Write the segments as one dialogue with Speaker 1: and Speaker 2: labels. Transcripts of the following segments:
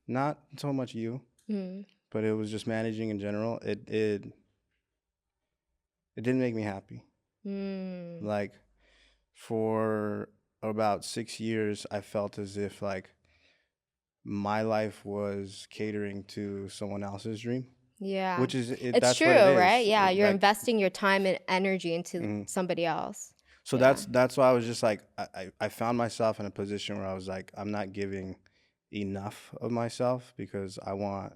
Speaker 1: not so much you, but it was just managing in general. It didn't make me happy. Like for about 6 years, I felt as if like my life was catering to someone else's dream,
Speaker 2: Yeah.
Speaker 1: which is it.
Speaker 2: It's
Speaker 1: That's
Speaker 2: true,
Speaker 1: what it
Speaker 2: right?
Speaker 1: is.
Speaker 2: Yeah, you're
Speaker 1: Like
Speaker 2: investing your time and energy into
Speaker 1: mhm.
Speaker 2: somebody else.
Speaker 1: So
Speaker 2: Yeah.
Speaker 1: that's why I was just like I found myself in a position where I was like I'm not giving enough of myself because I want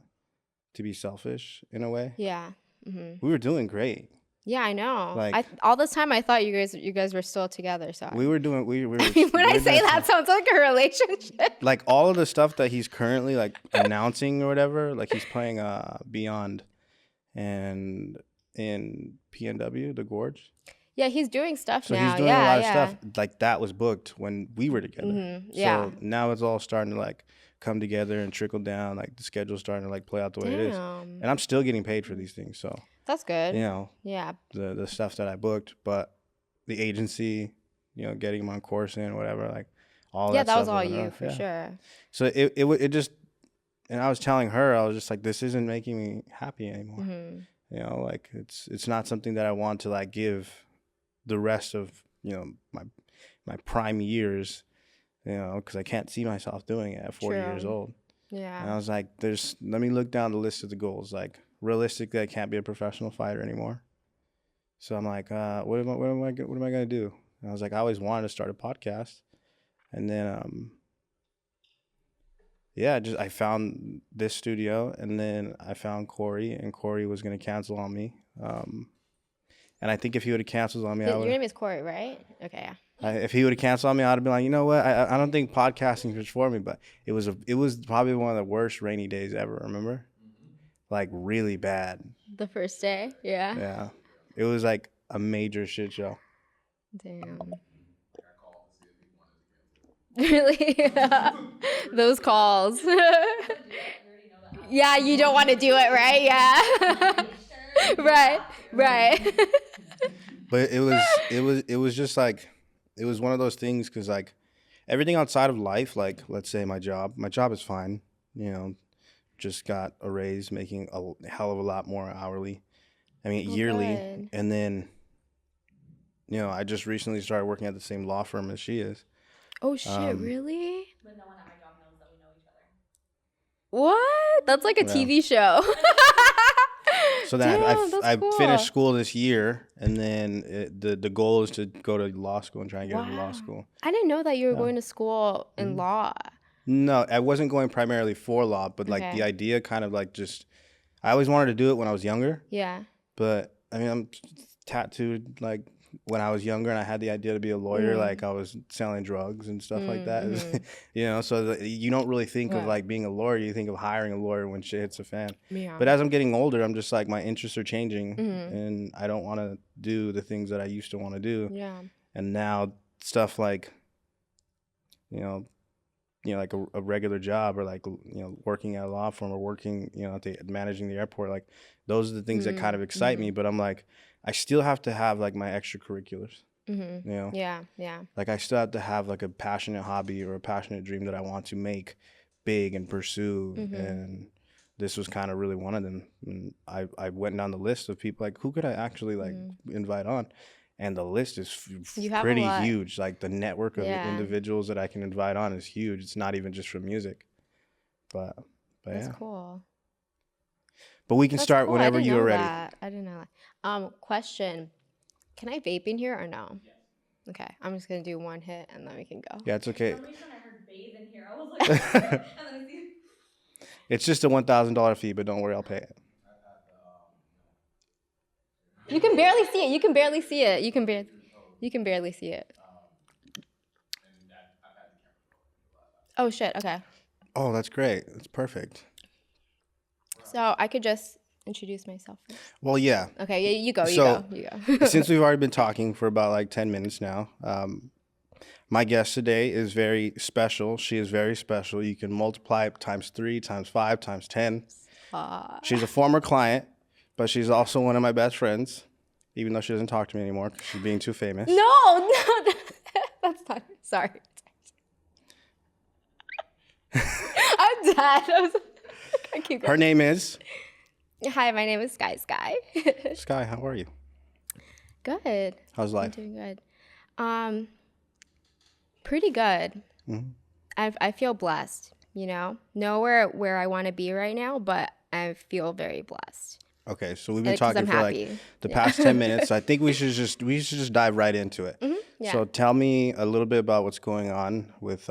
Speaker 1: to be selfish in a way.
Speaker 2: Yeah. Hmm.
Speaker 1: We were doing great.
Speaker 2: Yeah, I know.
Speaker 1: Like
Speaker 2: All this time I thought you guys were still together. So
Speaker 1: we were doing
Speaker 2: I mean, when
Speaker 1: we
Speaker 2: I
Speaker 1: were
Speaker 2: say
Speaker 1: doing
Speaker 2: that sounds like a relationship.
Speaker 1: like all of the stuff that he's currently like announcing or whatever. Like he's playing Beyond and in PNW the Gorge.
Speaker 2: Yeah, he's doing stuff
Speaker 1: So he's
Speaker 2: now.
Speaker 1: doing a
Speaker 2: Yeah,
Speaker 1: lot of
Speaker 2: yeah.
Speaker 1: stuff like that was booked when we were together.
Speaker 2: Yeah.
Speaker 1: So now it's all starting to like come together and trickle down. Like the schedule's starting to like play out the way it is,
Speaker 2: Damn.
Speaker 1: and I'm still getting paid for these things. So
Speaker 2: That's good.
Speaker 1: you know
Speaker 2: Yeah.
Speaker 1: the stuff that I booked, but the agency, getting him on course and whatever, like all
Speaker 2: Yeah,
Speaker 1: that
Speaker 2: that was
Speaker 1: stuff
Speaker 2: all
Speaker 1: was
Speaker 2: you
Speaker 1: enough.
Speaker 2: for
Speaker 1: Yeah.
Speaker 2: sure.
Speaker 1: So it just, and I was telling her, I was just like, this isn't making me happy anymore. Like it's not something that I want to like give the rest of my prime years, because I can't see myself doing it at 40 years
Speaker 2: True.
Speaker 1: old.
Speaker 2: Yeah.
Speaker 1: And I was like, let me look down the list of the goals. Like realistically, I can't be a professional fighter anymore. So I'm like, what am I gonna do? And I was like, I always wanted to start a podcast, and then yeah, I found this studio, and then I found Corey, and Corey was gonna cancel on me. And I think if he would have canceled on me,
Speaker 2: Your name is Corey, right? Okay, yeah.
Speaker 1: if he would have canceled on me, I'd have been like, you know what? I don't think podcasting is for me. But it was probably one of the worst rainy days ever. Remember, like really bad.
Speaker 2: The first day, yeah.
Speaker 1: Yeah, it was like a major shit show.
Speaker 2: Damn. Really? Those calls. Yeah, you don't want to do it, right? Yeah. Right. Right.
Speaker 1: But it was just like it was one of those things because like everything outside of life, like let's say my job is fine. Just got a raise, making a hell of a lot more hourly. I mean yearly,
Speaker 2: good.
Speaker 1: and then I just recently started working at the same law firm as she is.
Speaker 2: Oh shit! Really?
Speaker 3: But no one at my job knows that we know each other.
Speaker 2: What? That's like a
Speaker 1: Yeah.
Speaker 2: TV show.
Speaker 1: So then
Speaker 2: Damn, that's
Speaker 1: I
Speaker 2: cool.
Speaker 1: finished school this year, and then the goal is to go to law school and try and get into law school.
Speaker 2: I didn't know that you were going to school in law.
Speaker 1: No, I wasn't going primarily for law, but like
Speaker 2: Okay.
Speaker 1: the idea kind of like just, I always wanted to do it when I was younger,
Speaker 2: Yeah.
Speaker 1: but I mean, I'm tattooed like when I was younger and I had the idea to be a lawyer, like I was selling drugs and stuff like that, so you don't really think of
Speaker 2: Right.
Speaker 1: like being a lawyer, you think of hiring a lawyer when shit hits the fan.
Speaker 2: Yeah.
Speaker 1: But as I'm getting older, I'm just like, my interests are changing and I don't want to do the things that I used to want to do.
Speaker 2: Yeah.
Speaker 1: And now stuff like, like a regular job or like, working at a law firm or working, managing the airport, like those are the things that kind of excite me. But I'm like, I still have to have like my extracurriculars,
Speaker 2: Yeah. Yeah.
Speaker 1: like I still have to have like a passionate hobby or a passionate dream that I want to make big and pursue. And this was kind of really one of them. And I went down the list of people, like who could I actually like invite on? And the list is
Speaker 2: You have a
Speaker 1: pretty
Speaker 2: lot.
Speaker 1: huge. Like the network of
Speaker 2: Yeah.
Speaker 1: individuals that I can invite on is huge. It's not even just from music, but
Speaker 2: That's
Speaker 1: yeah.
Speaker 2: cool.
Speaker 1: But we can
Speaker 2: That's
Speaker 1: start
Speaker 2: cool.
Speaker 1: whenever
Speaker 2: I didn't
Speaker 1: you are
Speaker 2: know
Speaker 1: ready.
Speaker 2: that. I didn't know that. Question: Can I vape in here or no? Okay, I'm just gonna do one hit and then we can go.
Speaker 1: Yeah, it's okay.
Speaker 3: For some reason, I heard bathe in here. I was like, and then I see.
Speaker 1: It's just a $1,000 fee, but don't worry, I'll pay it.
Speaker 2: You can barely see it. You can barely see it. You can barely see it. Oh shit. Okay.
Speaker 1: Oh, that's great. That's perfect.
Speaker 2: So I could just introduce myself first.
Speaker 1: Well, yeah.
Speaker 2: Okay. Yeah. You go. You
Speaker 1: So,
Speaker 2: go. You go.
Speaker 1: Since we've already been talking for about like 10 minutes now, my guest today is very special. She is very special. You can multiply it times 3, times 5, times 10. She's a former client, but she's also one of my best friends, even though she doesn't talk to me anymore because she's being too famous.
Speaker 2: No. That's not. Sorry. I'm dead. I keep
Speaker 1: Her
Speaker 2: going.
Speaker 1: name is
Speaker 2: Hi, my name is Sky.
Speaker 1: Sky. How are you?
Speaker 2: Good.
Speaker 1: How's
Speaker 2: I'm
Speaker 1: life?
Speaker 2: doing good. Pretty good.
Speaker 1: Mm-hmm.
Speaker 2: I feel blessed, nowhere where I want to be right now, but I feel very blessed
Speaker 1: Okay, so we've been
Speaker 2: because
Speaker 1: talking
Speaker 2: I'm
Speaker 1: for like
Speaker 2: happy.
Speaker 1: the
Speaker 2: Yeah.
Speaker 1: past 10 minutes. I think we should just dive right into it.
Speaker 2: Yeah.
Speaker 1: So tell me a little bit about what's going on with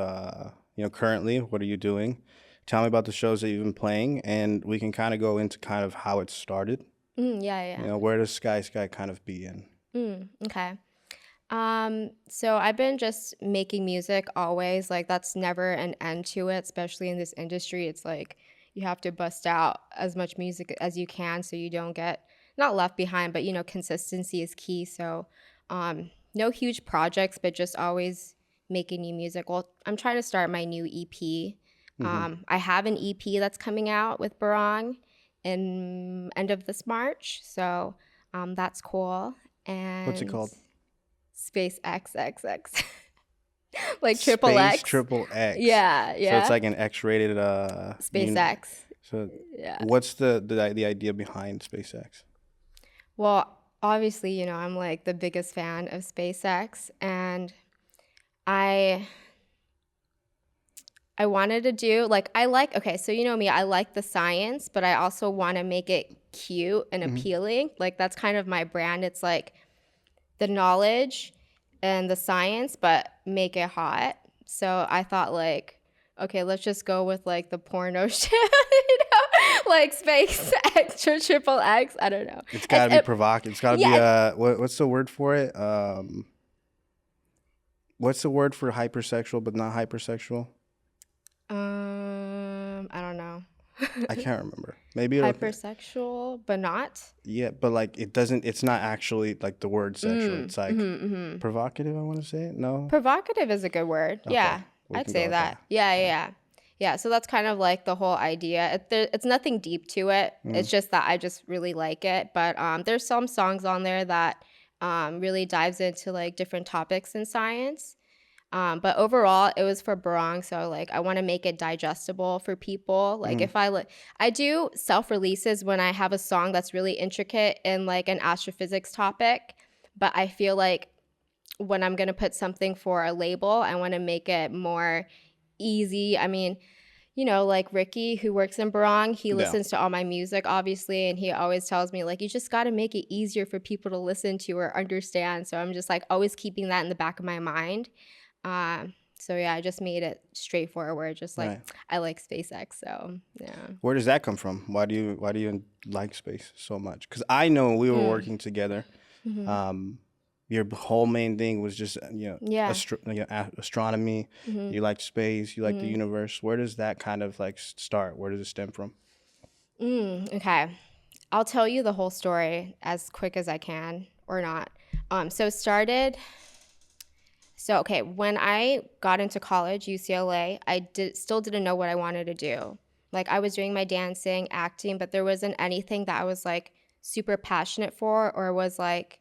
Speaker 1: currently, what are you doing? Tell me about the shows that you've been playing, and we can kind of go into kind of how it started.
Speaker 2: Yeah.
Speaker 1: Where does Sky kind of be in?
Speaker 2: Okay. So I've been just making music always. Like that's never an end to it, especially in this industry. It's like you have to bust out as much music as you can so you don't get not left behind, but consistency is key. So no huge projects, but just always making new music. Well, I'm trying to start my new EP. I have an EP that's coming out with Barong in end of this March. So that's cool.
Speaker 1: What's it
Speaker 2: And
Speaker 1: called?
Speaker 2: Space XXX. Like triple
Speaker 1: Space
Speaker 2: X.
Speaker 1: Triple X.
Speaker 2: Yeah.
Speaker 1: So it's like an X-rated
Speaker 2: SpaceX.
Speaker 1: So
Speaker 2: Yeah.
Speaker 1: what's the idea behind SpaceX?
Speaker 2: Well, obviously, I'm like the biggest fan of SpaceX, and I wanted to do like okay, so you know me, I like the science, but I also want to make it cute and appealing. Like that's kind of my brand. It's like the knowledge and the science, but make it hot. So I thought like, okay, let's just go with like the porno shit, like Space X or Triple X. I don't know.
Speaker 1: It's got to be provocative. It's got to be what's the word for it? What's the word for hypersexual but not hypersexual?
Speaker 2: I don't know.
Speaker 1: I can't remember. Maybe
Speaker 2: hypersexual, but not.
Speaker 1: Yeah, but like it's not actually like the word sexual. It's like provocative. I want to say it. No.
Speaker 2: Provocative is a good word.
Speaker 1: Okay.
Speaker 2: Yeah, I'd say that. Yeah. So that's kind of like the whole idea. It's nothing deep to it. It's just that I just really like it. But there's some songs on there that really dives into like different topics in science. But overall, it was for Barong, so like I want to make it digestible for people. Like if I do self-releases when I have a song that's really intricate in like an astrophysics topic, but I feel like when I'm gonna put something for a label, I want to make it more easy. I mean, like Ricky, who works in Barong, he listens to all my music, obviously, and he always tells me, like, you just got to make it easier for people to listen to or understand. So I'm just, like, always keeping that in the back of my mind. So, yeah, I just made it straightforward, just like I like SpaceX. So, yeah.
Speaker 1: Where does that come from? Why do you like space so much? Because I know we were working together. Your whole main thing was just astronomy. You like space. You like the universe. Where does that kind of like start? Where does it stem from?
Speaker 2: Okay, I'll tell you the whole story as quick as I can, or not. So it started. So okay, when I got into college, UCLA, I still didn't know what I wanted to do. Like I was doing my dancing, acting, but there wasn't anything that I was like super passionate for, or was like,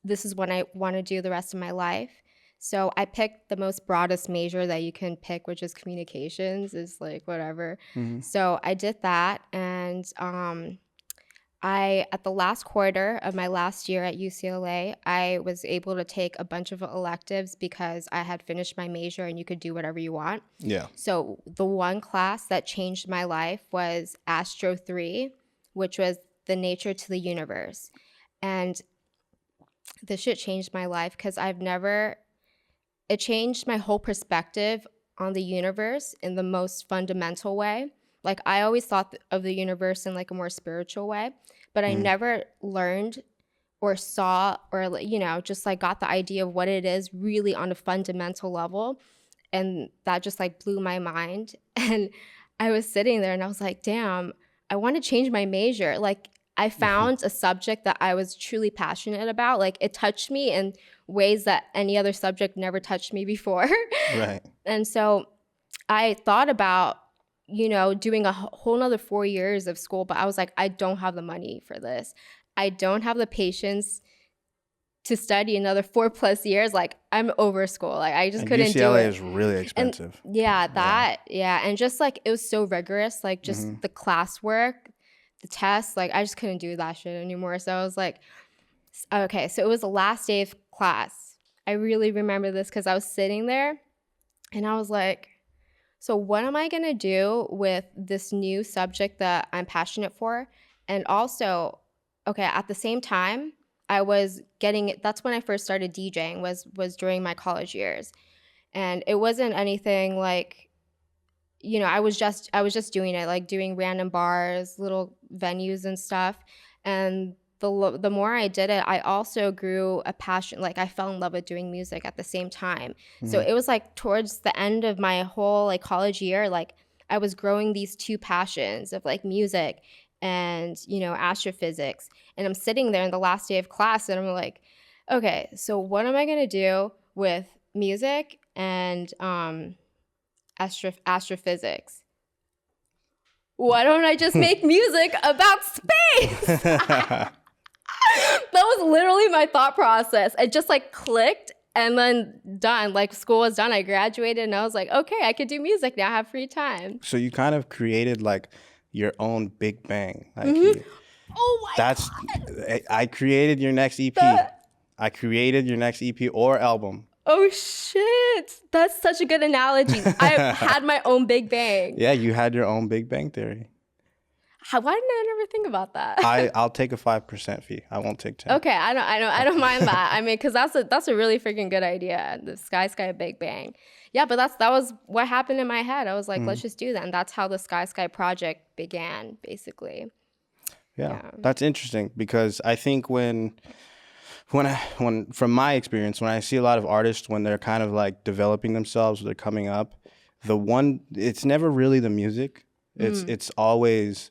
Speaker 2: this is what I want to do the rest of my life. So I picked the most broadest major that you can pick, which is communications, is like whatever. So I did that, and at the last quarter of my last year at UCLA, I was able to take a bunch of electives because I had finished my major and you could do whatever you want.
Speaker 1: Yeah.
Speaker 2: So the one class that changed my life was Astro 3, which was the nature to the universe. And this shit changed my life because it changed my whole perspective on the universe in the most fundamental way. Like I always thought of the universe in like a more spiritual way, but I never learned or saw or, just like got the idea of what it is really on a fundamental level. And that just like blew my mind. And I was sitting there and I was like, damn, I want to change my major. Like I found a subject that I was truly passionate about. Like it touched me in ways that any other subject never touched me before.
Speaker 1: Right.
Speaker 2: And so I thought about, doing a whole nother 4 years of school, but I was like, I don't have the money for this. I don't have the patience to study another 4+ years. Like, I'm over school. Like, I just
Speaker 1: And
Speaker 2: couldn't do
Speaker 1: UCLA
Speaker 2: it.
Speaker 1: is really expensive.
Speaker 2: And and just like it was so rigorous, like just the classwork, the tests, like I just couldn't do that shit anymore. So I was like, okay, so it was the last day of class. I really remember this because I was sitting there and I was like, so what am I gonna do with this new subject that I'm passionate for? And also, okay, at the same time, I was getting, that's when I first started DJing, was during my college years. And it wasn't anything like, you know, I was just doing it, like doing random bars, little venues and stuff. And the more I did it, I also grew a passion. Like, I fell in love with doing music at the same time. So it was like towards the end of my whole like college year, like I was growing these two passions of like music and, you know, astrophysics. And I'm sitting there in the last day of class and I'm like, okay, so what am I gonna do with music and astrophysics? Why don't I just make music about space? That was literally my thought process. It just like clicked and then done. Like, school was done. I graduated and I was like, okay, I could do music now. I have free time.
Speaker 1: So you kind of created like your own Big Bang. Like
Speaker 2: Oh my
Speaker 1: that's
Speaker 2: God.
Speaker 1: I created your next EP. I created your next EP or album.
Speaker 2: Oh shit. That's such a good analogy. I had my own Big Bang.
Speaker 1: Yeah, you had your own Big Bang theory.
Speaker 2: Why didn't I never think about that?
Speaker 1: I'll take a 5% fee. I won't take 10.
Speaker 2: Okay, I don't mind that. I mean, because that's a really freaking good idea. The Sky Big Bang. Yeah, but that was what happened in my head. I was like, let's just do that, and that's how the Sky project began, basically.
Speaker 1: Yeah, that's interesting because I think when from my experience, when I see a lot of artists when they're kind of like developing themselves, they're coming up, it's never really the music. It's always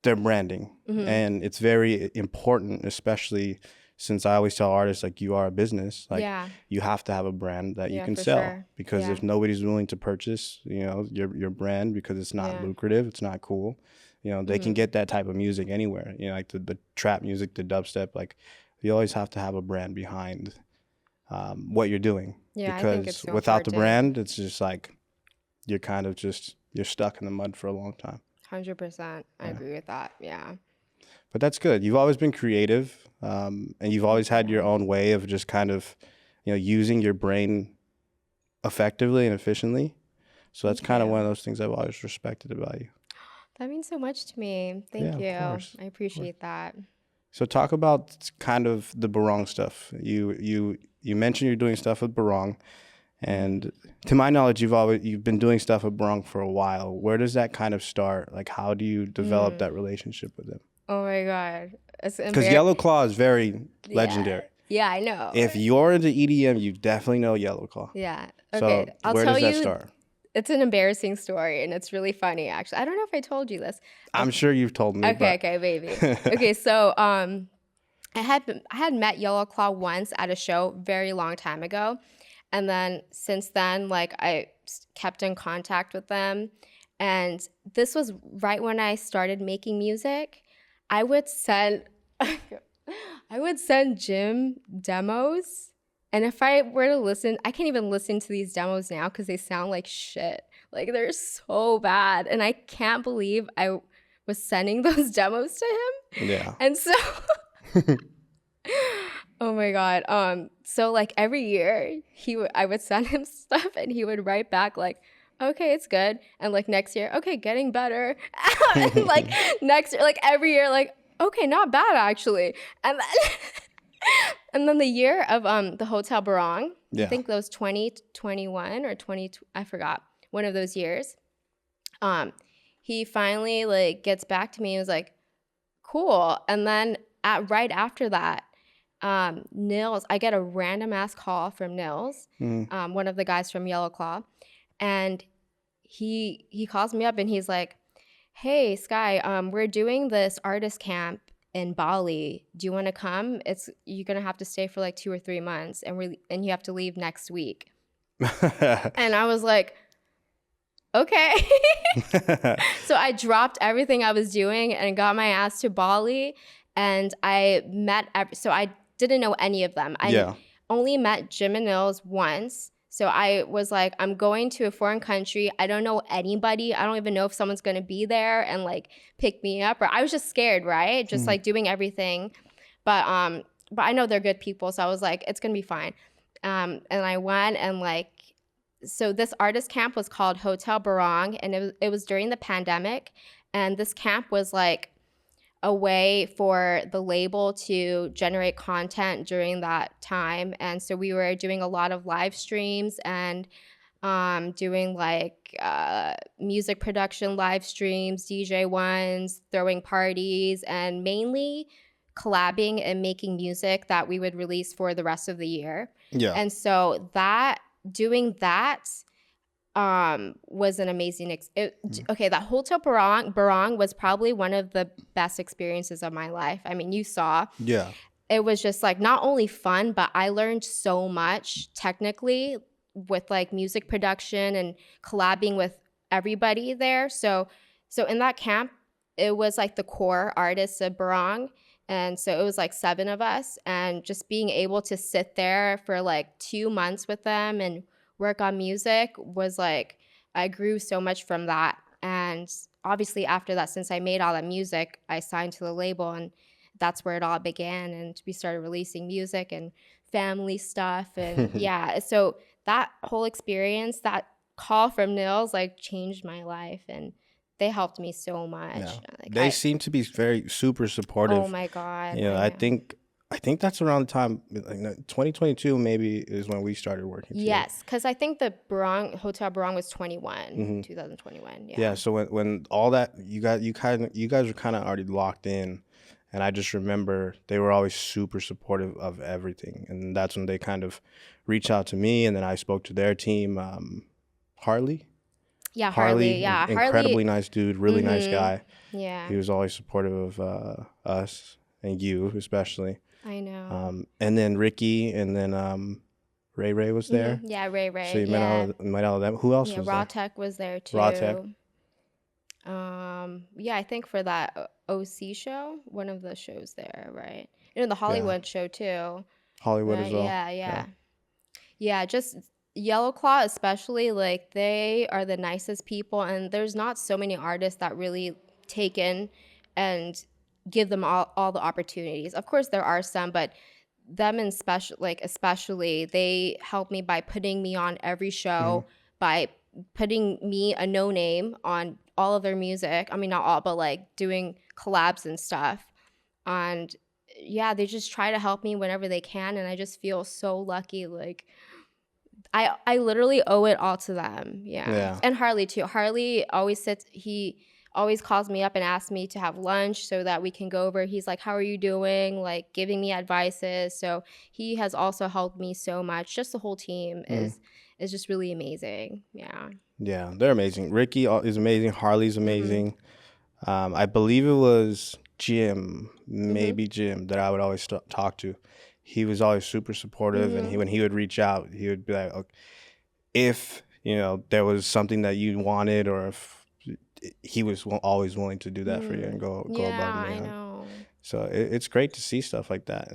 Speaker 1: their branding. And it's very important, especially since I always tell artists, like, you are a business, like you have to have a brand that you can sell,
Speaker 2: sure.
Speaker 1: because if nobody's willing to purchase, you know, your brand because it's not lucrative, it's not cool, you know, they can get that type of music anywhere, you know, like the trap music, the dubstep, like you always have to have a brand behind what you're doing, because
Speaker 2: I think it's so
Speaker 1: without the
Speaker 2: important.
Speaker 1: brand, it's just like you're kind of just, you're stuck in the mud for a long time.
Speaker 2: 100%. I agree with that. Yeah.
Speaker 1: But that's good. You've always been creative, and you've always had your own way of just kind of, you know, using your brain effectively and efficiently. So that's kind of one of those things I've always respected about you.
Speaker 2: That means so much to me. Thank you.
Speaker 1: Of course.
Speaker 2: I appreciate that.
Speaker 1: So talk about kind of the barong stuff. You mentioned you're doing stuff with barong, and to my knowledge, you've been doing stuff with barong for a while. Where does that kind of start? Like, how do you develop that relationship with them?
Speaker 2: Oh my God.
Speaker 1: Because Yellow Claw is very legendary.
Speaker 2: Yeah, I know.
Speaker 1: If you're into EDM, you definitely know Yellow Claw.
Speaker 2: Yeah.
Speaker 1: So
Speaker 2: Okay. I'll
Speaker 1: where
Speaker 2: tell
Speaker 1: does that
Speaker 2: you.
Speaker 1: start?
Speaker 2: It's an embarrassing story, and it's really funny, actually. I don't know if I told you this.
Speaker 1: I'm sure you've told me.
Speaker 2: Okay, baby. Okay, so I had met Yellow Claw once at a show very long time ago, and then since then, like, I kept in contact with them, and this was right when I started making music. I would send Jim demos. And if I were to listen, I can't even listen to these demos now because they sound like shit. Like, they're so bad. And I can't believe I was sending those demos to him.
Speaker 1: Yeah.
Speaker 2: And so, oh my God. So like every year I would send him stuff and he would write back like, okay, it's good. And like next year, okay, getting better. And like next year, like every year, like, okay, not bad actually. And then and then the year of the Hotel Barong, I think that was 2021 or 20, I forgot, one of those years. He finally like gets back to me and was like, cool. And then right after that, Nils, I get a random ass call from Nils, one of the guys from Yellow Claw, and he calls me up and he's like, hey Sky, we're doing this artist camp in Bali. Do you want to come? You're gonna have to stay for like 2 or 3 months, and you have to leave next week. And I was like, okay. So I dropped everything I was doing and got my ass to Bali, and I met. So I didn't know any of them.
Speaker 1: Yeah.
Speaker 2: only met Jim and Nils once. So I was like, I'm going to a foreign country. I don't know anybody. I don't even know if someone's going to be there and like pick me up. Or I was just scared, right? Just like doing everything. But I know they're good people. So I was like, it's going to be fine. And I went and like, so this artist camp was called Hotel Barong, and it was during the pandemic. And this camp was like a way for the label to generate content during that time. And so we were doing a lot of live streams and doing like music production live streams, DJ ones, throwing parties, and mainly collabing and making music that we would release for the rest of the year.
Speaker 1: Yeah.
Speaker 2: And so doing that was an amazing okay, that Hotel Barong was probably one of the best experiences of my life. I mean, you saw.
Speaker 1: Yeah.
Speaker 2: It was just like not only fun, but I learned so much technically with like music production and collabing with everybody there. So in that camp, it was like the core artists of Barong. And so it was like 7 of us, and just being able to sit there for like 2 months with them and work on music was like, I grew so much from that. And obviously after that, since I made all that music, I signed to the label, and that's where it all began. And we started releasing music and family stuff. And yeah, so that whole experience, that call from Nils like changed my life, and they helped me so much.
Speaker 1: Yeah.
Speaker 2: Like,
Speaker 1: They seem to be very super supportive.
Speaker 2: Oh my God.
Speaker 1: You know, I think that's around the time, like 2022 maybe is when we started working together.
Speaker 2: Yes, because I think the Hotel Barong was 2021. Yeah.
Speaker 1: Yeah. So when all that, you guys were kind of already locked in, and I just remember they were always super supportive of everything, and that's when they kind of reached out to me, and then I spoke to their team, Harley.
Speaker 2: Yeah, Harley. Yeah,
Speaker 1: incredibly nice dude, really nice guy.
Speaker 2: Yeah.
Speaker 1: He was always supportive of us and you especially.
Speaker 2: I know.
Speaker 1: And then Ricky, and then Ray was there.
Speaker 2: Yeah, Ray.
Speaker 1: So you met all of them. Who else was there?
Speaker 2: Raw Tech was there too.
Speaker 1: Raw Tech.
Speaker 2: Yeah, I think for that OC show, one of the shows there, right? The Hollywood show too.
Speaker 1: Hollywood
Speaker 2: right?
Speaker 1: as well.
Speaker 2: Yeah, just Yellow Claw especially, like they are the nicest people, and there's not so many artists that really take in and give them all the opportunities. Of course there are some, but them in especially they help me by putting me on every show, by putting me, a no name, on all of their music. I mean, not all, but like doing collabs and stuff. And yeah, they just try to help me whenever they can, and I just feel so lucky. Like I literally owe it all to them. Yeah. And Harley too. Harley always he always calls me up and asks me to have lunch so that we can go over. He's like, how are you doing? Like giving me advices. So he has also helped me so much. Just the whole team is just really amazing. Yeah.
Speaker 1: Yeah, they're amazing. Ricky is amazing. Harley's amazing. I believe it was Jim, maybe Jim, that I would always talk to. He was always super supportive, and when he would reach out, he would be like, okay, if there was something that you wanted, or if he was always willing to do that for you and go above and beyond.
Speaker 2: I know.
Speaker 1: So it's great to see stuff like that,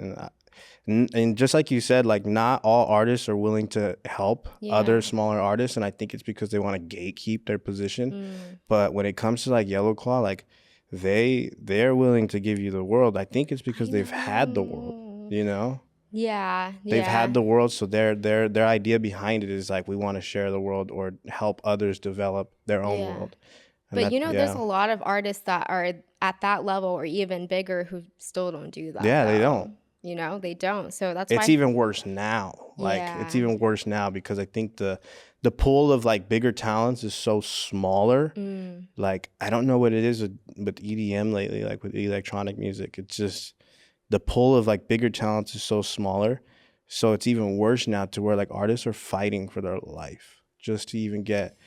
Speaker 1: and just like you said, like not all artists are willing to help other smaller artists, and I think it's because they want to gatekeep their position. But when it comes to like Yellow Claw, like they're willing to give you the world. I think it's because they've had the world. They've had the world, so their idea behind it is like, we want to share the world or help others develop their own world. And
Speaker 2: but there's a lot of artists that are at that level or even bigger who still don't do that.
Speaker 1: Yeah, they don't.
Speaker 2: They don't. So that's
Speaker 1: why it's even worse now. Like it's even worse now because I think the pool of like bigger talents is so smaller. Like I don't know what it is with EDM lately, like with electronic music. It's just the pool of like bigger talents is so smaller. So it's even worse now to where like artists are fighting for their life just to even get,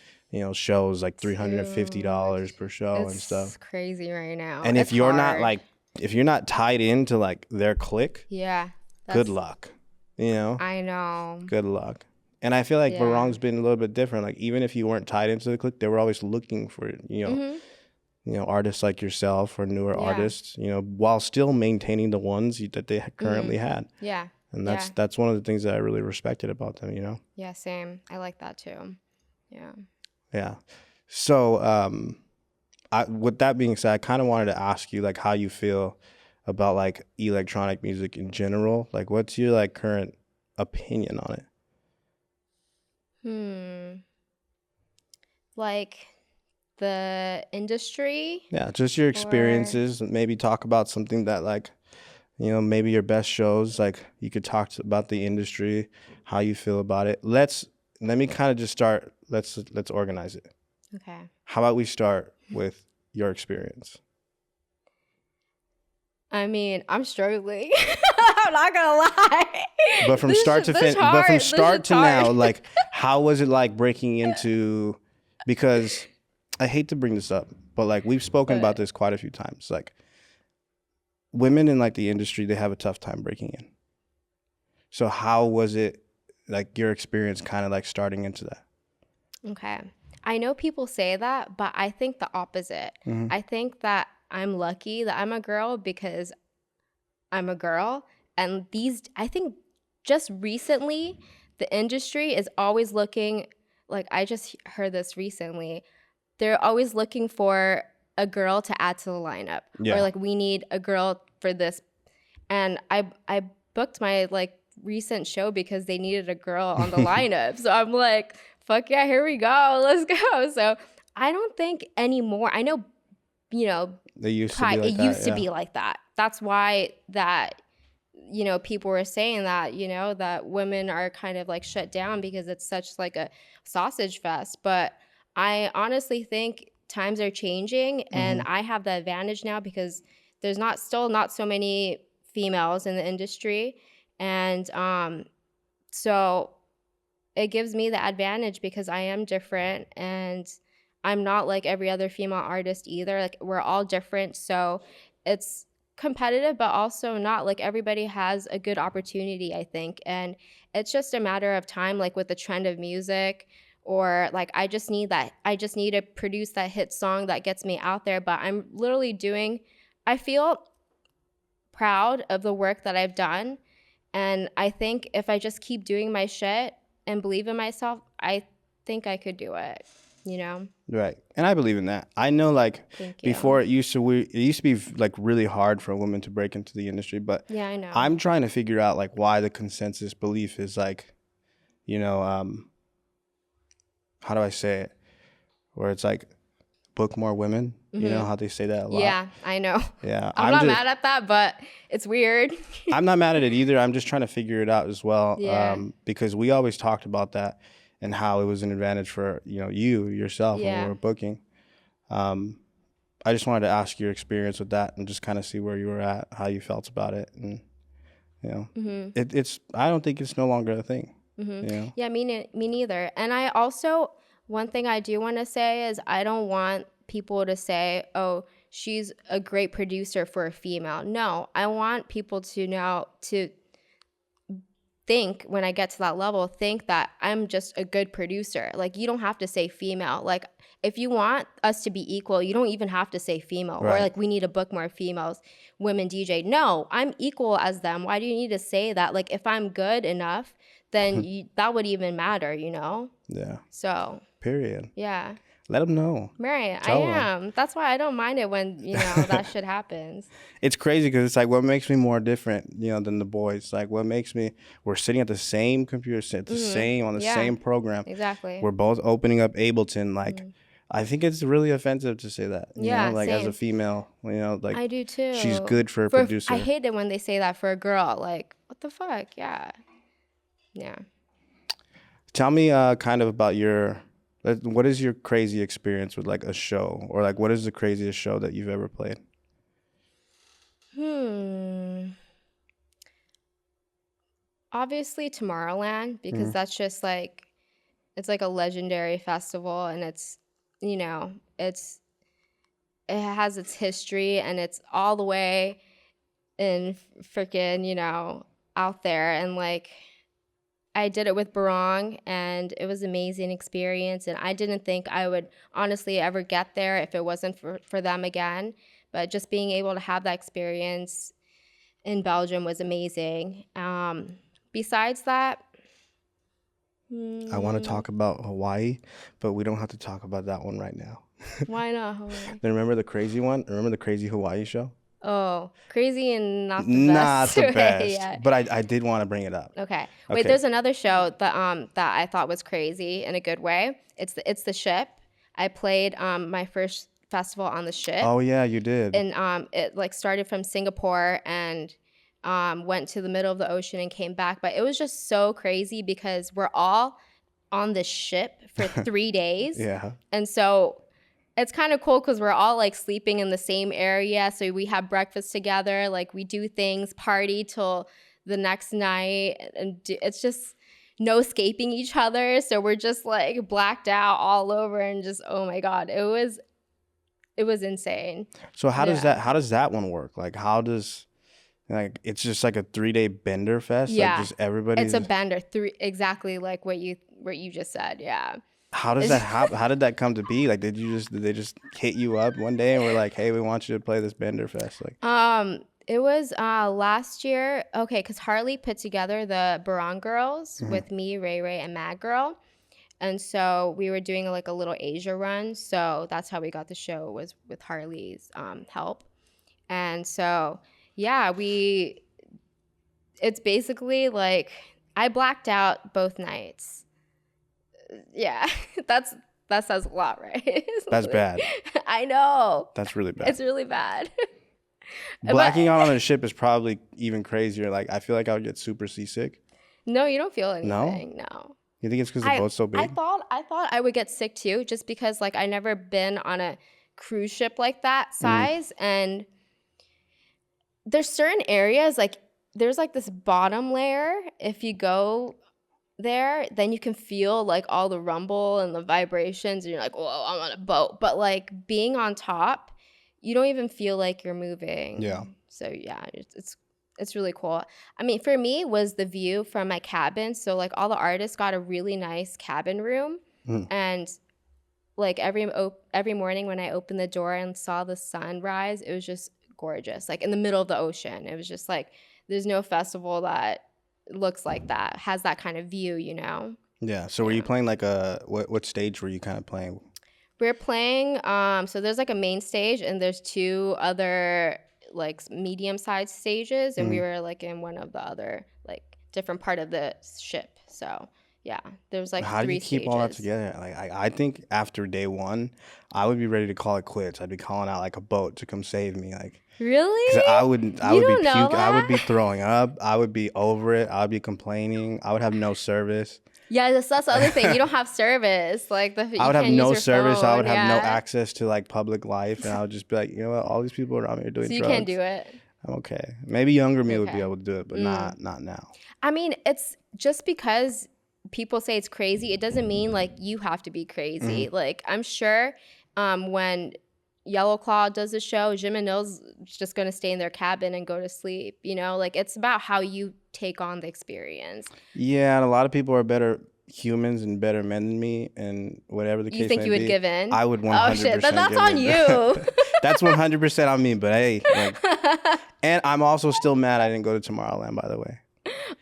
Speaker 1: shows like $350 per show and stuff. It's
Speaker 2: crazy right now.
Speaker 1: And if you're not tied into like their clique, good luck. I
Speaker 2: know.
Speaker 1: Good luck. And I feel like Barong's been a little bit different. Like even if you weren't tied into the clique, they were always looking for artists like yourself or newer
Speaker 2: Yeah.
Speaker 1: artists, while still maintaining the ones that they currently had.
Speaker 2: Yeah.
Speaker 1: And
Speaker 2: Yeah.
Speaker 1: that's one of the things that I really respected about them.
Speaker 2: Yeah, same. I like that too. Yeah.
Speaker 1: Yeah. So, with that being said, I kind of wanted to ask you like how you feel about like electronic music in general. Like, what's your like current opinion on it?
Speaker 2: Like the industry
Speaker 1: Yeah, just your
Speaker 2: or
Speaker 1: experiences. And maybe talk about something that like, maybe your best shows. Like, you could talk about the industry, how you feel about it. Let me kind of just start. Let's organize it.
Speaker 2: okay.
Speaker 1: How about we start with your experience?
Speaker 2: I mean, I'm struggling. I'm not gonna lie.
Speaker 1: But from start to
Speaker 2: this
Speaker 1: finish, but from
Speaker 2: hard.
Speaker 1: start
Speaker 2: This
Speaker 1: to
Speaker 2: is hard.
Speaker 1: now, like, how was it like breaking into? Because I hate to bring this up, but like we've spoken about this quite a few times. Like, women in like the industry, they have a tough time breaking in. So how was it like your experience, kind of like starting into that?
Speaker 2: Okay. I know people say that, but I think the opposite. I think that I'm lucky that I'm a girl because I'm a girl. And I think just recently, the industry is always looking, like I just heard this recently, they're always looking for a girl to add to the lineup.
Speaker 1: Yeah.
Speaker 2: Or like, we need a girl for this. And I booked my like recent show because they needed a girl on the lineup. So I'm like, fuck yeah, here we go. Let's go. So I don't think anymore. I know,
Speaker 1: They used to be like
Speaker 2: it
Speaker 1: that.
Speaker 2: used to
Speaker 1: Yeah.
Speaker 2: be like that. That's why that, people were saying that, that women are kind of like shut down because it's such like a sausage fest. But I honestly think times are changing and I have the advantage now because there's not so many females in the industry. And so it gives me the advantage because I am different and I'm not like every other female artist either. Like, we're all different. So it's competitive, but also not. Like, everybody has a good opportunity, I think. And it's just a matter of time, like with the trend of music, or like I just need to produce that hit song that gets me out there. But I'm literally I feel proud of the work that I've done. And I think if I just keep doing my shit and believe in myself, I think I could do it,
Speaker 1: Right. And I believe in that. I know like
Speaker 2: Thank you.
Speaker 1: before it used to be like really hard for a woman to break into the industry, but
Speaker 2: Yeah, I know.
Speaker 1: I'm trying to figure out like why the consensus belief is like, how do I say it? Where it's like book more women. You know how they say that a lot.
Speaker 2: Yeah, I know.
Speaker 1: Yeah.
Speaker 2: I'm not mad at that, but it's weird.
Speaker 1: I'm not mad at it either. I'm just trying to figure it out as well.
Speaker 2: Yeah.
Speaker 1: Because we always talked about that and how it was an advantage for, you yourself when
Speaker 2: Yeah.
Speaker 1: we were booking. I just wanted to ask your experience with that and just kind of see where you were at, how you felt about it. And, I don't think it's no longer a thing.
Speaker 2: Yeah, me neither. And I also, one thing I do want to say is I don't want people to say, oh, she's a great producer for a female. No, I want people to know, to think, when I get to that level, think that I'm just a good producer. Like, you don't have to say female. Like, if you want us to be equal, you don't even have to say female.
Speaker 1: Right.
Speaker 2: Or like, we need to book more females, women DJ. No, I'm equal as them. Why do you need to say that? Like, if I'm good enough, then that would even matter,
Speaker 1: Yeah.
Speaker 2: So,
Speaker 1: Period.
Speaker 2: yeah.
Speaker 1: Let them know.
Speaker 2: Right,
Speaker 1: Tell
Speaker 2: I
Speaker 1: 'em.
Speaker 2: am. That's why I don't mind it when, that shit happens.
Speaker 1: It's crazy because it's like what makes me more different, than the boys. Like what makes me, we're sitting at the same computer set, the same on the
Speaker 2: Yeah.
Speaker 1: same program.
Speaker 2: Exactly.
Speaker 1: We're both opening up Ableton. Like, I think it's really offensive to say that.
Speaker 2: Yeah,
Speaker 1: like as
Speaker 2: same.
Speaker 1: a female, like
Speaker 2: I do too.
Speaker 1: she's good for a producer.
Speaker 2: I hate it when they say that for a girl. Like, what the fuck? Yeah. Yeah.
Speaker 1: Tell me kind of about what is your crazy experience with like a show, or like what is the craziest show that you've ever played?
Speaker 2: Obviously Tomorrowland, because that's just like, it's like a legendary festival, and it's, it has its history, and it's all the way in freaking, out there, and like, I did it with Barong, and it was an amazing experience. And I didn't think I would honestly ever get there if it wasn't for them again. But just being able to have that experience in Belgium was amazing. Besides that,
Speaker 1: I want to talk about Hawaii, but we don't have to talk about that one right now.
Speaker 2: why not Hawaii?
Speaker 1: Then remember the crazy one? Remember the crazy Hawaii show?
Speaker 2: Oh, crazy and not the
Speaker 1: Not
Speaker 2: best.
Speaker 1: the
Speaker 2: way,
Speaker 1: best,
Speaker 2: yeah.
Speaker 1: but I did want to bring it up.
Speaker 2: Okay.
Speaker 1: Okay.
Speaker 2: Wait, there's another show that I thought was crazy in a good way. It's the ship. I played my first festival on the ship.
Speaker 1: Oh yeah, you did.
Speaker 2: And it like started from Singapore and went to the middle of the ocean and came back. But it was just so crazy because we're all on the ship for 3 days.
Speaker 1: Yeah.
Speaker 2: And so it's kind of cool because we're all like sleeping in the same area. So we have breakfast together. Like we do things, party till the next night. And it's just no escaping each other. So we're just like blacked out all over and just, oh my God, it was insane.
Speaker 1: So how does that one work? Like it's just like a 3-day bender fest?
Speaker 2: Yeah.
Speaker 1: Like just everybody.
Speaker 2: It's a bender, exactly like what you just said. Yeah.
Speaker 1: How does that happen? How did that come to be? Like, did they just hit you up one day and were like, "Hey, we want you to play this bender fest"? Like,
Speaker 2: it was last year. Okay, because Harley put together the Barong Girls with me, Ray Ray, and Mad Girl, and so we were doing like a little Asia run. So that's how we got the show, was with Harley's help, and so yeah, it's basically like I blacked out both nights. Yeah, that says a lot, right?
Speaker 1: that's bad.
Speaker 2: I know.
Speaker 1: That's really bad.
Speaker 2: It's really bad.
Speaker 1: Blacking out on a ship is probably even crazier. Like, I feel like I would get super seasick.
Speaker 2: No, you don't feel anything. No.
Speaker 1: You think it's because the boat's so big?
Speaker 2: I thought I would get sick too, just because like I never been on a cruise ship like that size, and there's certain areas like there's like this bottom layer. If you go there, then you can feel like all the rumble and the vibrations, and you're like, whoa, I'm on a boat. But like being on top, you don't even feel like you're moving.
Speaker 1: Yeah.
Speaker 2: So yeah, it's really cool. I mean, for me, was the view from my cabin. So like all the artists got a really nice cabin room, and like every morning when I opened the door and saw the sunrise, it was just gorgeous. Like in the middle of the ocean, it was just like there's no festival that looks like that, has that kind of view, you know?
Speaker 1: Yeah. So were you playing like what stage were you kind of playing?
Speaker 2: We're playing, so there's like a main stage and there's 2 other like medium-sized stages, and we were like in one of the other like different part of the ship. So yeah, there was like 3 stages.
Speaker 1: How do you keep all that together? Like I think after day 1, I would be ready to call it quits. I'd be calling out like a boat to come save me. Like,
Speaker 2: really?
Speaker 1: 'cause I would be puking. I would be
Speaker 2: that?
Speaker 1: throwing up. I would be over it. I would be complaining. I would have no service.
Speaker 2: Yeah, that's the other thing. You don't have service. Like
Speaker 1: I would have no service. I would have no
Speaker 2: yeah.
Speaker 1: access to like public life, and I would just be like, you know what? All these people around me are doing
Speaker 2: So you
Speaker 1: drugs.
Speaker 2: can't do it.
Speaker 1: I'm okay. Maybe younger me would be
Speaker 2: Okay.
Speaker 1: able to do it, but not now.
Speaker 2: I mean, it's just because people say it's crazy, it doesn't mean like you have to be crazy. Like I'm sure when Yellow Claw does the show, Jim and Nils just gonna stay in their cabin and go to sleep. You know, like it's about how you take on the experience.
Speaker 1: Yeah, and a lot of people are better humans and better men than me, and whatever the case may be.
Speaker 2: You think you would give in?
Speaker 1: I would 100%.
Speaker 2: Oh shit, then that's
Speaker 1: give
Speaker 2: on
Speaker 1: in.
Speaker 2: you.
Speaker 1: That's 100% on me. But hey, like, and I'm also still mad I didn't go to Tomorrowland. By the way,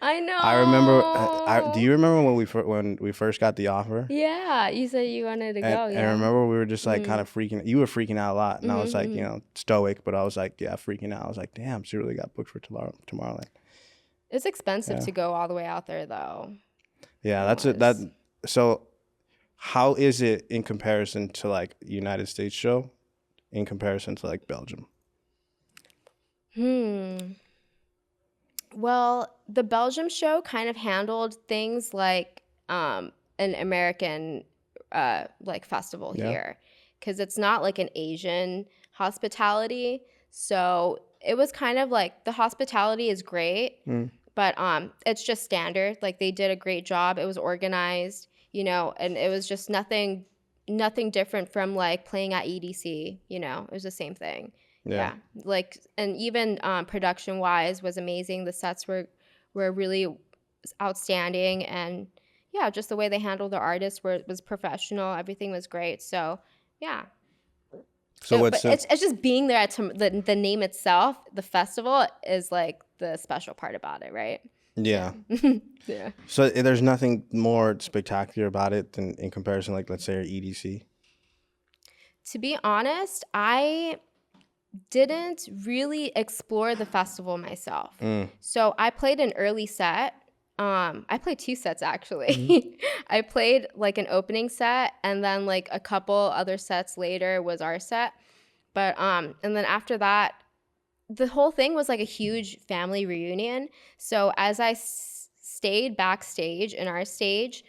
Speaker 2: I know.
Speaker 1: I remember. Do you remember when we first got the offer?
Speaker 2: Yeah, you said you wanted to go.
Speaker 1: And
Speaker 2: Yeah.
Speaker 1: I remember we were just like kind of freaking. You were freaking out a lot, and I was like, you know, stoic, but I was like, yeah, freaking out. I was like, damn, she really got booked for Tomorrowland.
Speaker 2: It's expensive to go all the way out there, though.
Speaker 1: Yeah, that's it. That so, how is it in comparison to like United States show, in comparison to like Belgium?
Speaker 2: Well, the Belgium show kind of handled things like an American like festival here, because it's not like an Asian hospitality. So it was kind of like the hospitality is great, but it's just standard. Like they did a great job. It was organized, you know, and it was just nothing different from like playing at EDC. You know, it was the same thing. Yeah. Like, and even production wise was amazing. The sets were really outstanding, and yeah, just the way they handled the artists was professional. Everything was great. So yeah.
Speaker 1: So
Speaker 2: But it's just being there at the name itself, the festival is like the special part about it, right?
Speaker 1: yeah.
Speaker 2: Yeah.
Speaker 1: So there's nothing more spectacular about it than in comparison, like let's say your EDC.
Speaker 2: To be honest, I didn't really explore the festival myself. So I played an early set. I played 2 sets actually. I played like an opening set, and then like a couple other sets later was our set. But and then after that, the whole thing was like a huge family reunion. So as I stayed backstage in our stage,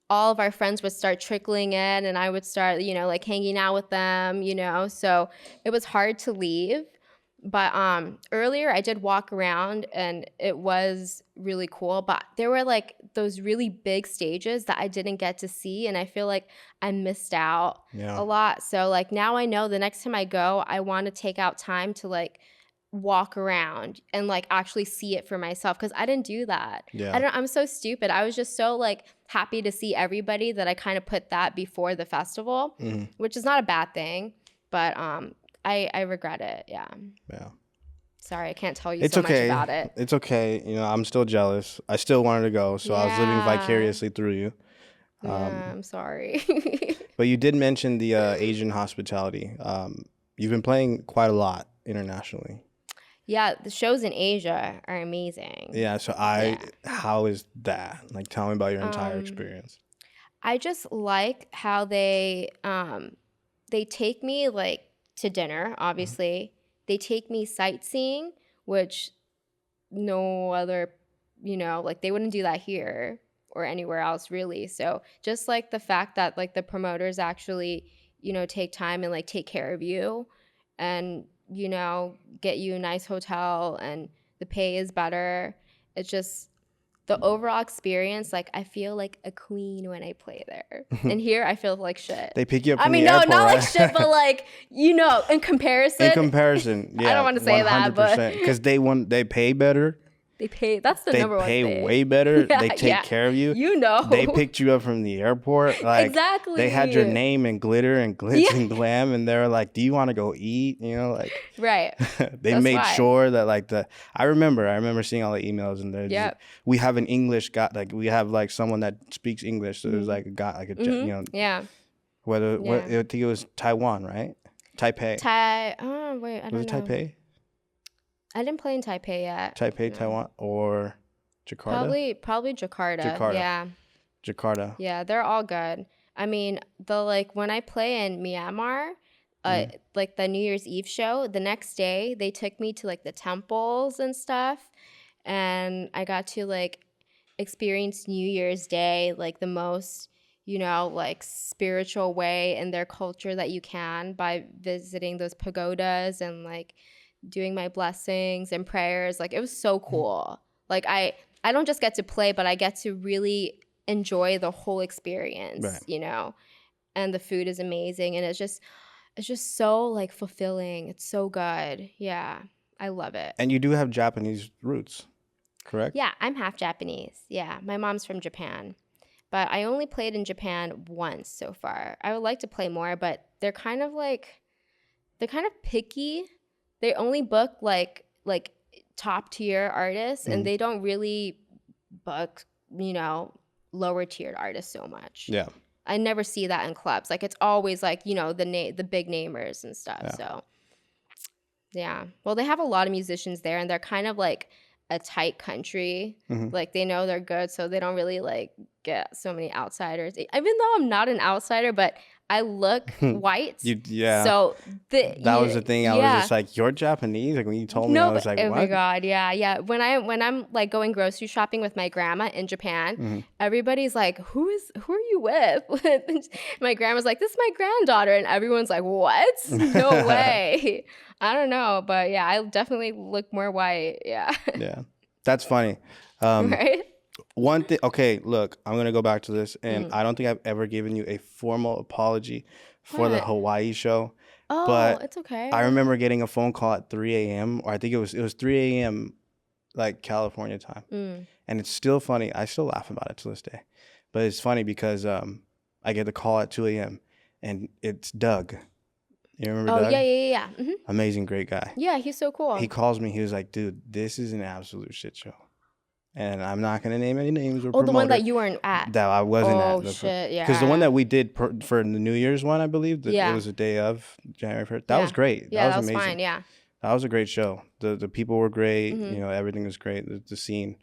Speaker 2: all of our friends would start trickling in, and I would start, like hanging out with them, so it was hard to leave. But earlier I did walk around, and it was really cool, but there were like those really big stages that I didn't get to see, and I feel like I missed out a lot. So like now I know the next time I go, I want to take out time to like walk around and like actually see it for myself, because I didn't do that. I'm so stupid. I was just so like happy to see everybody that I kind of put that before the festival, which is not a bad thing, but I regret it. Yeah. Sorry, I can't tell you so much about it.
Speaker 1: It's okay. I'm still jealous. I still wanted to go, so I was living vicariously through you.
Speaker 2: I'm sorry.
Speaker 1: But you did mention the Asian hospitality. You've been playing quite a lot internationally.
Speaker 2: Yeah, the shows in Asia are amazing.
Speaker 1: Yeah, so how is that? Like, tell me about your entire experience.
Speaker 2: I just like how they take me like to dinner, obviously. They take me sightseeing, which no other, like they wouldn't do that here or anywhere else really. So just like the fact that like the promoters actually, take time and like take care of you and get you a nice hotel, and the pay is better. It's just the overall experience. Like I feel like a queen when I play there, and here I feel like shit.
Speaker 1: They pick you up from the airport,
Speaker 2: not
Speaker 1: right?
Speaker 2: like shit, but like in comparison.
Speaker 1: In comparison, yeah,
Speaker 2: I don't want to say
Speaker 1: 100%,
Speaker 2: that, but
Speaker 1: because they pay better.
Speaker 2: They pay. That's the number one thing.
Speaker 1: They pay way better. They take care of you. They picked you up from the airport. Like,
Speaker 2: exactly.
Speaker 1: They had your name and glitter and glitz and glam, and they were like, "Do you want to go eat?" Like.
Speaker 2: Right.
Speaker 1: They made sure that like I remember seeing all the emails, and we have an English guy, like we have like someone that speaks English. So there's like a guy, like a
Speaker 2: yeah.
Speaker 1: What I think it was Taiwan, right? Taipei.
Speaker 2: Oh wait, I don't know.
Speaker 1: Was it Taipei?
Speaker 2: I didn't play in Taipei yet.
Speaker 1: Taipei, no. Taiwan, or Jakarta?
Speaker 2: Probably Jakarta. Yeah.
Speaker 1: Jakarta.
Speaker 2: Yeah, they're all good. I mean, when I play in Myanmar, like the New Year's Eve show, the next day they took me to like the temples and stuff, and I got to like experience New Year's Day like the most, like spiritual way in their culture that you can, by visiting those pagodas and like doing my blessings and prayers. Like it was so cool. Like I don't just get to play, but I get to really enjoy the whole experience,
Speaker 1: right.
Speaker 2: And the food is amazing, and it's just so like fulfilling. It's so good. Yeah, I love it.
Speaker 1: And you do have Japanese roots, correct?
Speaker 2: Yeah, I'm half Japanese. Yeah, my mom's from Japan, but I only played in Japan once so far. I would like to play more, but they're kind of picky. They only book like top tier artists, and they don't really book, lower tiered artists so much.
Speaker 1: Yeah.
Speaker 2: I never see that in clubs. Like it's always like, the big namers and stuff. Yeah. So yeah. Well, they have a lot of musicians there, and they're kind of like a tight country. Like they know they're good, so they don't really like get so many outsiders. Even though I'm not an outsider, but I look white. So
Speaker 1: that was the thing. I was just like, "You're Japanese." Like when you told me, I was like, "What?"
Speaker 2: Oh my god, yeah. When I'm like going grocery shopping with my grandma in Japan, everybody's like, "Who are you with?" My grandma's like, "This is my granddaughter," and everyone's like, "What? No way." I don't know, but yeah, I definitely look more white. Yeah.
Speaker 1: Yeah, that's funny.
Speaker 2: Right.
Speaker 1: One thing, okay, look, I'm going to go back to this, and I don't think I've ever given you a formal apology for the Hawaii show.
Speaker 2: Oh,
Speaker 1: but
Speaker 2: it's okay.
Speaker 1: I remember getting a phone call at 3 a.m., or I think it was 3 a.m., like California time. And it's still funny. I still laugh about it to this day. But it's funny because I get the call at 2 a.m. and it's Doug. You remember Doug?
Speaker 2: Yeah. Mm-hmm.
Speaker 1: Amazing, great guy.
Speaker 2: Yeah, he's so cool.
Speaker 1: He calls me. He was like, dude, this is an absolute shit show. And I'm not going to name any names or promote
Speaker 2: the one
Speaker 1: it.
Speaker 2: that you weren't at.
Speaker 1: That I wasn't at.
Speaker 2: Oh, shit, yeah.
Speaker 1: Because the one that we did for the New Year's one, I believe, it was the day of January 1st. That was great.
Speaker 2: Yeah,
Speaker 1: that was amazing.
Speaker 2: fine, yeah.
Speaker 1: That was a great show. The people were great. You know, everything was great. The scene.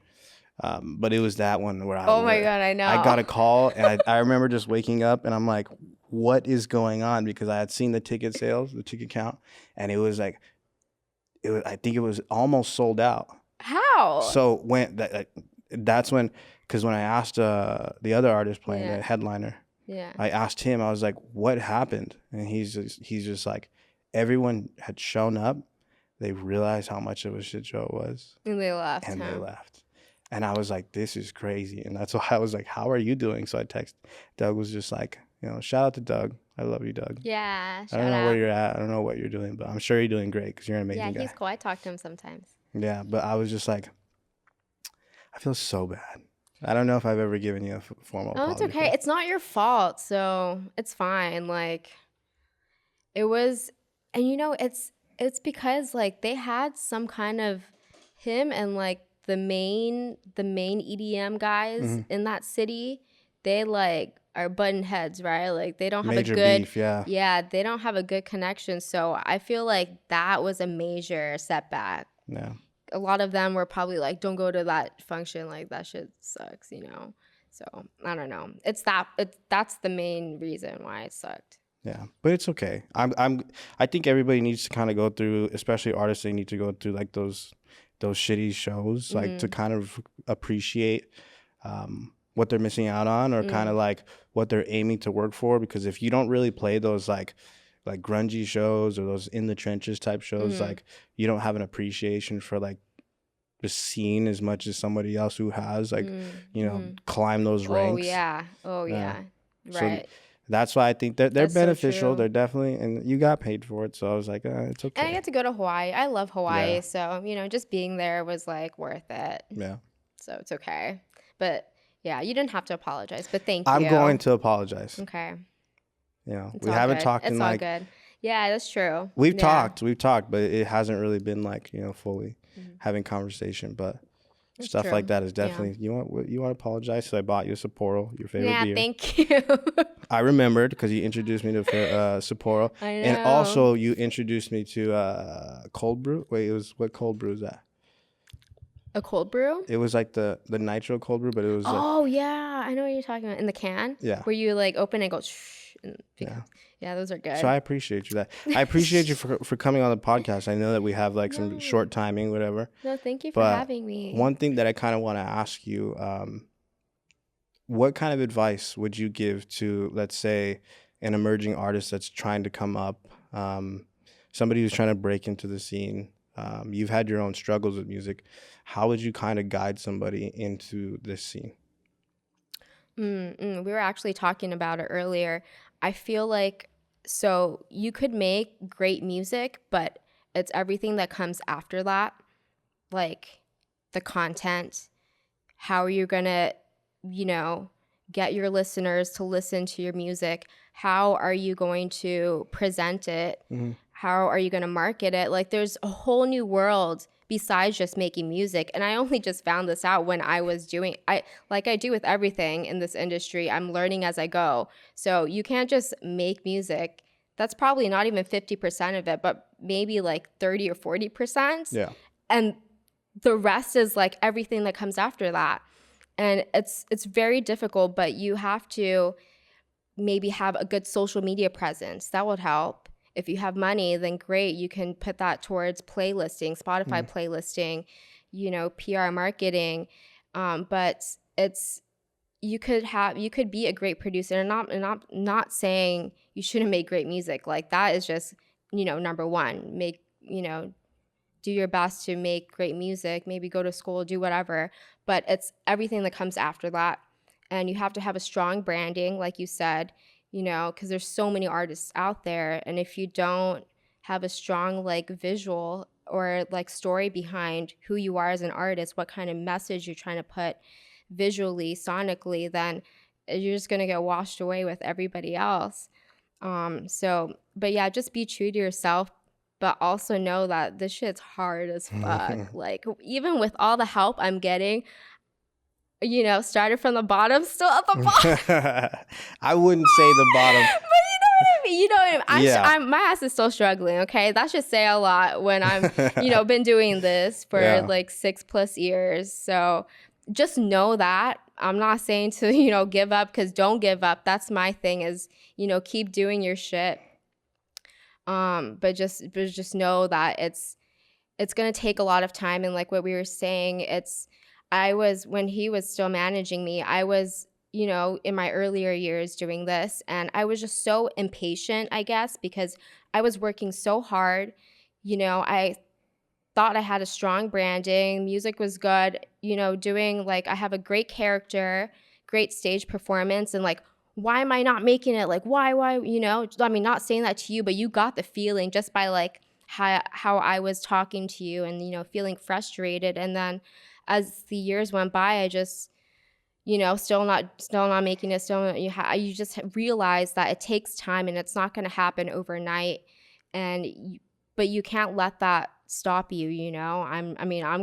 Speaker 1: But it was that one where
Speaker 2: Oh my God, I know.
Speaker 1: I got a call and I remember just waking up and I'm like, what is going on? Because I had seen the ticket sales, the ticket count, and it was like, I think it was almost sold out.
Speaker 2: How?
Speaker 1: So that's when, because when I asked the other artist playing, the headliner, I asked him, I was like, what happened? And he's just like, everyone had shown up. They realized how much of a shit show it was.
Speaker 2: And they left.
Speaker 1: They left. And I was like, this is crazy. And that's why I was like, how are you doing? So I texted. Doug was just like, you know, shout out to Doug. I love you, Doug.
Speaker 2: Yeah,
Speaker 1: I don't know where you're at. I don't know what you're doing, but I'm sure you're doing great because you're an amazing guy.
Speaker 2: Yeah, he's cool. I talk to him sometimes.
Speaker 1: Yeah, but I was just like, I feel so bad. I don't know if I've ever given you a formal apology.
Speaker 2: Oh, it's okay. It's not your fault, so it's fine. Like, it was, and you know, it's because like they had some kind of him and like the main EDM guys in that city. They like are button heads, right? Like they don't have
Speaker 1: major
Speaker 2: a good
Speaker 1: beef, yeah.
Speaker 2: Yeah, they don't have a good connection. So I feel like that was a major setback.
Speaker 1: Yeah.
Speaker 2: A lot of them were probably like, don't go to that function, like that shit sucks, you know. So I don't know. That's the main reason why it sucked.
Speaker 1: Yeah, but it's okay. I think everybody needs to kind of go through, especially artists, they need to go through like those shitty shows, like to kind of appreciate what they're missing out on, or kind of like what they're aiming to work for. Because if you don't really play those like grungy shows or those in the trenches type shows, like you don't have an appreciation for like the scene as much as somebody else who has like you know climbed those ranks.
Speaker 2: Oh yeah. Right.
Speaker 1: So that's why I think they're beneficial.
Speaker 2: So
Speaker 1: they're definitely, and you got paid for it, so I was like, it's okay.
Speaker 2: And I get to go to Hawaii. I love Hawaii, so you know, just being there was like worth it.
Speaker 1: Yeah.
Speaker 2: So it's okay, but yeah, you didn't have to apologize, but thank you.
Speaker 1: I'm going to apologize.
Speaker 2: Okay.
Speaker 1: You know,
Speaker 2: It's
Speaker 1: we
Speaker 2: all
Speaker 1: haven't
Speaker 2: good.
Speaker 1: talked in
Speaker 2: it's
Speaker 1: like.
Speaker 2: all good. Yeah, that's true.
Speaker 1: We've talked, but it hasn't really been like, you know, fully having conversation. But
Speaker 2: That's
Speaker 1: stuff
Speaker 2: true.
Speaker 1: like that is definitely you want to apologize. So I bought you a Sapporo, your favorite beer.
Speaker 2: Yeah, thank you.
Speaker 1: I remembered because you introduced me to Sapporo,
Speaker 2: I know.
Speaker 1: and also you introduced me to cold brew. Wait, what cold brew is that?
Speaker 2: A cold brew?
Speaker 1: It was like the nitro cold brew, but it was.
Speaker 2: Oh yeah, I know what you're talking about. In the can?
Speaker 1: Yeah.
Speaker 2: Where you like open and go shh. And
Speaker 1: Yeah.
Speaker 2: Yeah, those are good.
Speaker 1: So I appreciate you that. I appreciate you for coming on the podcast. I know that we have like some short timing, whatever.
Speaker 2: No, thank you for
Speaker 1: But
Speaker 2: having me.
Speaker 1: one thing that I kind of want to ask you, what kind of advice would you give to, let's say, an emerging artist that's trying to come up, somebody who's trying to break into the scene? You've had your own struggles with music. How would you kind of guide somebody into this scene?
Speaker 2: We were actually talking about it earlier. I feel like, so you could make great music, but it's everything that comes after that, like the content. How are you gonna, you know, get your listeners to listen to your music? How are you going to present it? How are you going to market it? Like there's a whole new world besides just making music. And I only just found this out when I was like I do with everything in this industry, I'm learning as I go. So you can't just make music. That's probably not even 50% of it, but maybe like 30 or 40%.
Speaker 1: Yeah.
Speaker 2: And the rest is like everything that comes after that. And it's very difficult, but you have to maybe have a good social media presence. That would help. If you have money, then great. You can put that towards playlisting, Spotify playlisting, you know, PR marketing. But you could be a great producer, and not saying you shouldn't make great music. Like that is just, you know, number one. Do your best to make great music. Maybe go to school, do whatever. But it's everything that comes after that. And you have to have a strong branding, like you said, you know, because there's so many artists out there. And if you don't have a strong like visual or like story behind who you are as an artist, what kind of message you're trying to put visually, sonically, then you're just going to get washed away with everybody else. But yeah, just be true to yourself, but also know that this shit's hard as fuck. Like, even with all the help I'm getting, you know, started from the bottom, still at the bottom.
Speaker 1: I wouldn't say the bottom.
Speaker 2: But you know what I mean?
Speaker 1: Yeah.
Speaker 2: I'm my ass is still struggling, okay? That should say a lot when I'm, you know, been doing this for like 6+ years. So just know that. I'm not saying to, you know, give up, because don't give up. That's my thing is, you know, keep doing your shit. But just know that it's gonna take a lot of time. And like what we were saying, when he was still managing me, I was, you know, in my earlier years doing this, and I was just so impatient, I guess, because I was working so hard. You know, I thought I had a strong branding, music was good, you know, doing like, I have a great character, great stage performance, and like, why am I not making it? Like, why, you know, I mean, not saying that to you, but you got the feeling just by like how I was talking to you and, you know, feeling frustrated. And then as the years went by, I just, you know, still not making it. You just realize that it takes time and it's not going to happen overnight. But you can't let that stop you. You know, I'm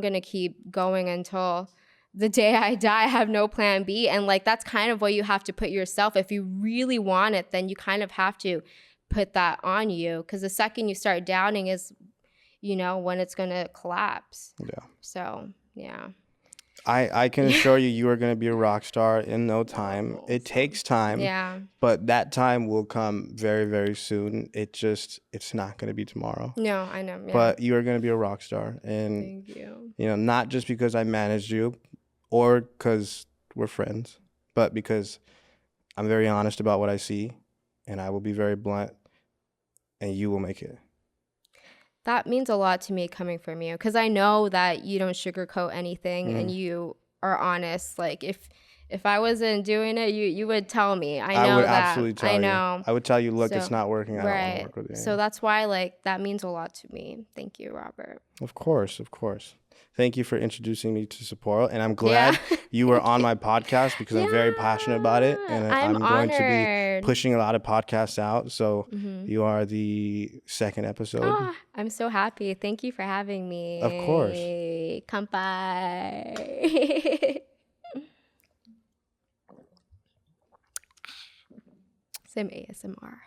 Speaker 2: going to keep going until the day I die. I have no plan B. And like, that's kind of what you have to put yourself. If you really want it, then you kind of have to put that on you. Because the second you start doubting is, you know, when it's going to collapse.
Speaker 1: Yeah.
Speaker 2: So, yeah.
Speaker 1: I can assure you, you are going to be a rock star in no time. It takes time.
Speaker 2: Yeah.
Speaker 1: But that time will come very, very soon. It's not going to be tomorrow.
Speaker 2: No, I know. Yeah.
Speaker 1: But you are going to be a rock star. And,
Speaker 2: Thank you.
Speaker 1: you know, not just because I managed you or because we're friends, but because I'm very honest about what I see, and I will be very blunt, and you will make it.
Speaker 2: That means a lot to me coming from you, because I know that you don't sugarcoat anything and you are honest. Like if I wasn't doing it, you would tell me. I would
Speaker 1: absolutely tell
Speaker 2: I
Speaker 1: you.
Speaker 2: know.
Speaker 1: I would tell you, look,
Speaker 2: So,
Speaker 1: it's not working. I don't want to work with you.
Speaker 2: So that's why, like, that means a lot to me. Thank you, Robert.
Speaker 1: Of course. Thank you for introducing me to Sapporo, and I'm glad you were on my podcast because I'm very passionate about it, and I'm going to be pushing a lot of podcasts out. So you are the second episode.
Speaker 2: Oh, I'm so happy. Thank you for having me.
Speaker 1: Of course.
Speaker 2: Kanpai. Some ASMR.